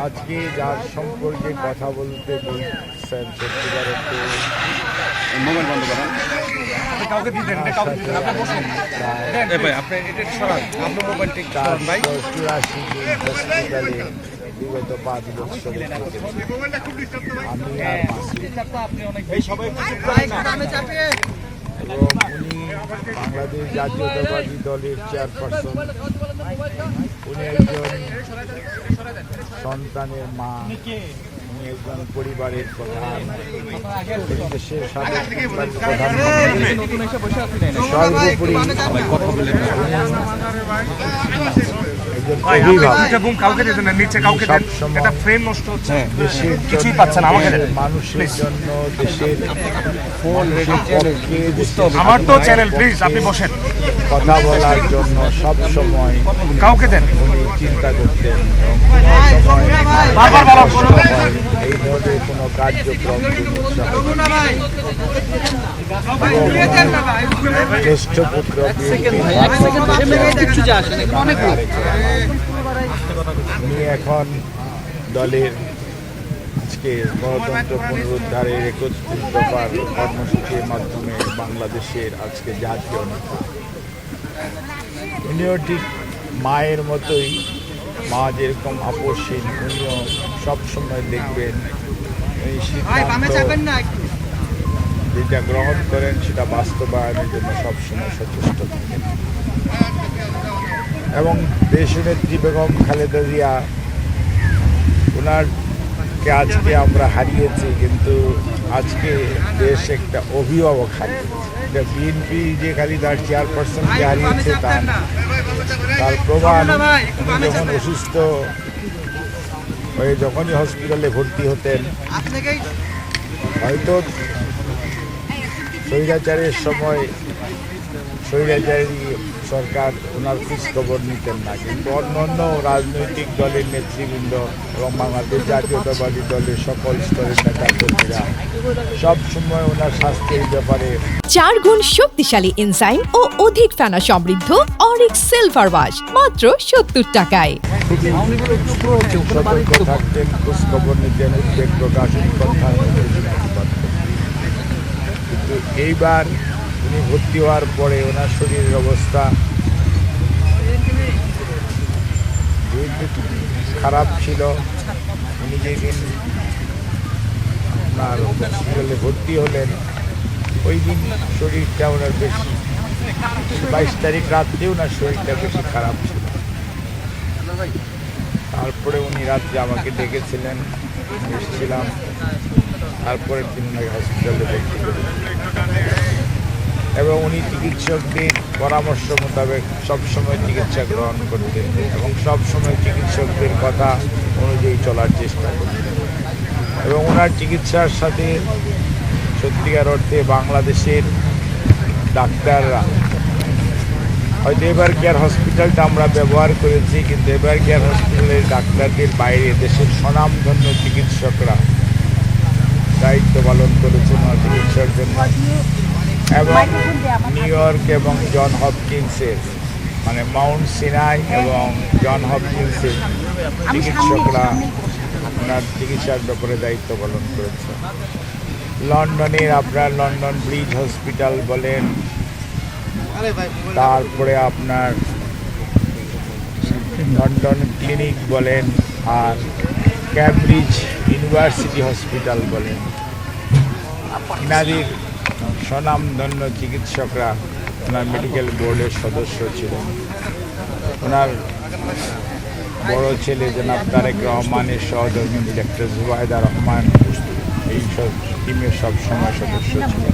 আজকে যার সম্পর্কে কথা বলতে বলছেন সত্যিকার মোবাইল বন্ধ করেন। কাউকে দিতেন না, কাউকে দিতেন আপনি বসুন। এই ভাই আপনি এটা সরান, আপনি মোবাইলটা একটু সরান ভাই। 84 দিন হসপিটালে বিগত 5 বছর আমি আর এই সবাই এবং উনি বাংলাদেশ জাতীয়তাবাদী দলের চেয়ারপারসন। উনি একজন সন্তানের মা, উনি একজন পরিবারের প্রধান, দেশের সাবেক প্রধানমন্ত্রী, সর্বোপরি মানুষের জন্য দেশের আমার তো চ্যানেল প্লিজ আপনি বসেন কথা বলার জন্য সব সময় কাউকে দেন উনি চিন্তা করতেন এই ধরনের কোনো কার্যক্রম জ্যেষ্ঠ পুত্র উনি এখন দলের আজকে গণতন্ত্র পুনরুদ্ধারের 31 দফার কর্মসূচির মাধ্যমে বাংলাদেশের আজকে জাতীয় নেতা। উনিও ঠিক মায়ের মতোই, মা যেরকম আপসহীন উনিও সবসময় দেখবেন এই সিদ্ধান্ত যেটা গ্রহণ করেন সেটা বাস্তবায়নের জন্য সবসময় সচেষ্ট থাকেন। এবং দেশনেত্রী বেগম খালেদা জিয়া, ওনারকে আজকে আমরা হারিয়েছি, কিন্তু আজকে দেশ একটা অভিভাবক হারিয়েছে। এটা বিএনপি যে খালি তার চেয়ারপারসনকে হারিয়েছে তার প্রমাণ উনি যখন অসুস্থ হয়ে যখনই হসপিটালে ভর্তি হতেন, হয়তো স্বৈরাচারের সময় স্বৈরাচারী সরকার ওনার খোঁজ খবর নিতেন না, কিন্তু অন্যান্য রাজনৈতিক দলের নেতৃবৃন্দ এবং বাংলাদেশ জাতীয়তাবাদী দলের সকল স্তরের নেতা কর্মীরা সবসময় ওনার স্বাস্থ্যের ব্যাপারে 4 গুণ শক্তিশালী এনজাইম ও অধিক ফেনা সমৃদ্ধ অরিক্স সিলভার ওয়াশ মাত্র 70 টাকায়। সতর্ক থাকতেন, খোঁজ খবর নিতেন, উদ্বেগ প্রকাশন করতেন। কিন্তু এইবার উনি ভর্তি হওয়ার পরে ওনার শরীরের অবস্থা খারাপ ছিল। উনি যেদিন আপনার হসপিটালে ভর্তি হলেন ওই দিন শরীরটা ওনার বেশি, 22 তারিখ রাত্রে ওনার শরীরটা বেশি খারাপ ছিল। তারপরে উনি রাত্রে আমাকে ডেকেছিলেন, এসেছিলাম, তারপরের দিন ওনাকে হসপিটালে ভর্তি করি এবং উনি চিকিৎসকদের পরামর্শ মোতাবেক সবসময় চিকিৎসা গ্রহণ করতেন এবং সবসময় চিকিৎসকদের কথা অনুযায়ী চলার চেষ্টা করতেন। এবং ওনার চিকিৎসার সাথে সত্যিকার অর্থে বাংলাদেশের ডাক্তাররা, হয়তো এবার কেয়ার হসপিটালটা আমরা ব্যবহার করেছি, কিন্তু এবার কেয়ার হসপিটালের ডাক্তারদের বাইরে দেশের স্বনামধন্য চিকিৎসকরা দায়িত্ব পালন করেছেন ওনার চিকিৎসার জন্য। এবং নিউ ইয়র্ক এবং জন হপকিন্সের মানে মাউন্ট সিনাই এবং জন হপকিন্সের চিকিৎসকরা ওনার চিকিৎসার ব্যাপারে দায়িত্ব পালন করেছে। লন্ডনের আপনার লন্ডন ব্রিজ হসপিটাল বলেন, তারপরে আপনার লন্ডন ক্লিনিক বলেন, আর ক্যামব্রিজ ইউনিভার্সিটি হসপিটাল বলেন, ইনাদের স্বনামধন্য চিকিৎসকরা ওনার মেডিকেল বোর্ডের সদস্য ছিলেন। ওনার বড় ছেলে জনাব তারেক রহমানের সহধর্মী ডাক্তার জুবাইদা রহমান এই সব টিমের সবসময় সদস্য ছিলেন।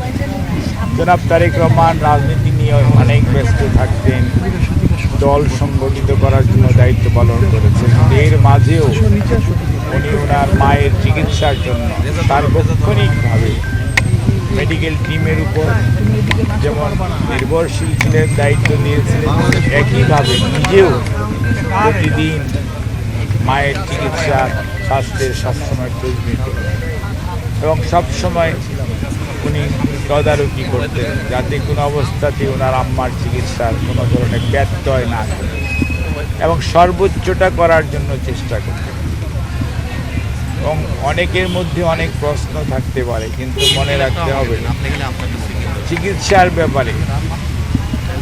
জনাব তারেক রহমান রাজনীতি নিয়ে অনেক ব্যস্ত থাকতেন, দল সংগঠিত করার জন্য দায়িত্ব পালন করেছেন। এর মাঝেও উনি ওনার মায়ের চিকিৎসার জন্য সার্বক্ষণিকভাবে মেডিকেল টিমের উপর যেমন নির্ভরশীল ছিলেন, দায়িত্ব নিয়েছিলেন, একইভাবে নিজেও প্রতিদিন মায়ের চিকিৎসার স্বাস্থ্যের সবসময় খোঁজ নিতেন এবং সবসময় উনি তদারকি করতেন যাতে কোনো অবস্থাতে ওনার আম্মার চিকিৎসার কোনো ধরনের ব্যত্যয় না করে এবং সর্বোচ্চটা করার জন্য চেষ্টা করতেন। এবং অনেকের মধ্যে অনেক প্রশ্ন থাকতে পারে, কিন্তু মনে রাখতে হবে চিকিৎসার ব্যাপারে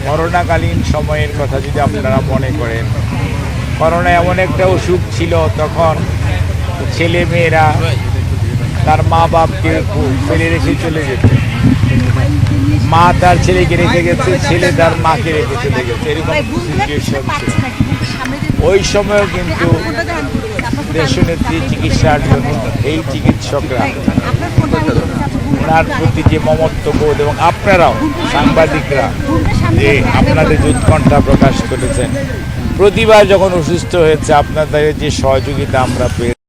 করোনাকালীন সময়ের কথা যদি আপনারা মনে করেন, করোনা এমন একটা অসুখ ছিল, তখন ছেলে মেয়েরা তার মা বাপকে ফেলে রেখে চলে যেত, মা তার ছেলেকে রেখে গেছে, ছেলে তার মাকে রেখে চলে গেছে, এরকম সিচুয়েশন ছিল। ওই সময়ও কিন্তু দেশনেত্রী চিকিৎসার জন্য এই চিকিৎসকরা ওনার প্রতি যে মমত্ববোধ, এবং আপনারাও সাংবাদিকরা যে আপনাদের যে উৎকণ্ঠা প্রকাশ করেছেন, প্রতিবার যখন অসুস্থ হয়েছে আপনাদের যে সহযোগিতা আমরা পেয়ে